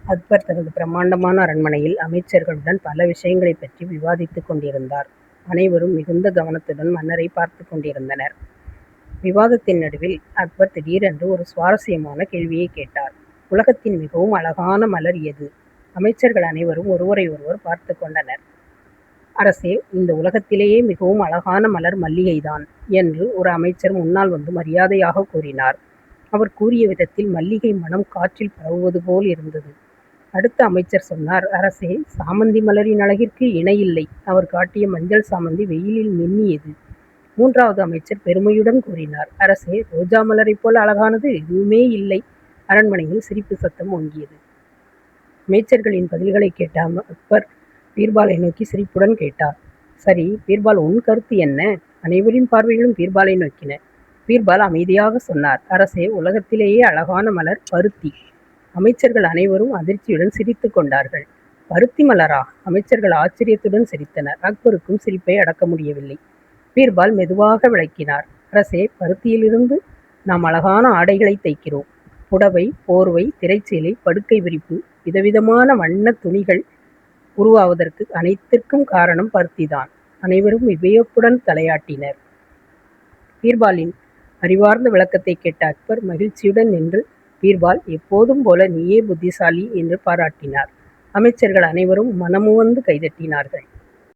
அக்பர் தனது பிரம்மாண்டமான அரண்மனையில் அமைச்சர்களுடன் பல விஷயங்களைப் பற்றி விவாதித்துக் கொண்டிருந்தார். அனைவரும் மிகுந்த கவனத்துடன் மன்னரை பார்த்துக் கொண்டிருந்தனர். விவாதத்தின் நடுவில் அக்பர் திடீரென்று ஒரு சுவாரஸ்யமான கேள்வியை கேட்டார். உலகத்தின் மிகவும் அழகான மலர் எது? அமைச்சர்கள் அனைவரும் ஒருவரை ஒருவர் பார்த்து கொண்டனர். அரசே, இந்த உலகத்திலேயே மிகவும் அழகான மலர் மல்லிகைதான் என்று ஒரு அமைச்சர் முன்னால் வந்து மரியாதையாக கூறினார். அவர் கூறிய விதத்தில் மல்லிகை மனம் காற்றில் பரவுவது போல் இருந்தது. அடுத்த அமைச்சர் சொன்னார், அரசே, சாமந்தி மலரின் அழகிற்கு இணையில்லை. அவர் காட்டிய மஞ்சள் சாமந்தி வெயிலில் மின்னியது. மூன்றாவது அமைச்சர் பெருமையுடன் கூறினார், அரசே, ரோஜா மலரைப் போல அழகானது எதுவுமே இல்லை. அரண்மனையில் சிரிப்பு சத்தம் ஓங்கியது. அமைச்சர்களின் பதில்களை கேட்ட அக்பர் பீர்பாலை நோக்கி சிரிப்புடன் கேட்டார். சரி பீர்பால், உன் கருத்து என்ன? அனைவரின் பார்வைகளும் பீர்பாலை நோக்கின. பீர்பால் அமைதியாக சொன்னார், அரசே, உலகத்திலேயே அழகான மலர் பருத்தி. அமைச்சர்கள் அனைவரும் அதிர்ச்சியுடன் சிரித்து கொண்டார்கள். பருத்தி மலரா? அமைச்சர்கள் ஆச்சரியத்துடன் சிரித்தனர். அக்பருக்கும் சிரிப்பை அடக்க முடியவில்லை. பீர்பால் மெதுவாக விளக்கினார், அரசே, பருத்தியிலிருந்து நாம் அழகான ஆடைகளை தைக்கிறோம். புடவை, போர்வை, திரைச்சீலை, படுக்கை விரிப்பு, விதவிதமான வண்ண துணிகள் உருவாவதற்கு அனைத்திற்கும் காரணம் பருத்திதான். அனைவரும் வியப்புடன் தலையாட்டினர். பீர்பாலின் அறிவார்ந்த விளக்கத்தை கேட்ட அக்பர் மகிழ்ச்சியுடன் நின்று, பீர்பால், எப்போதும் போல நீயே புத்திசாலி என்று பாராட்டினார். அமைச்சர்கள் அனைவரும் மனமுவந்து கைதட்டினார்கள்.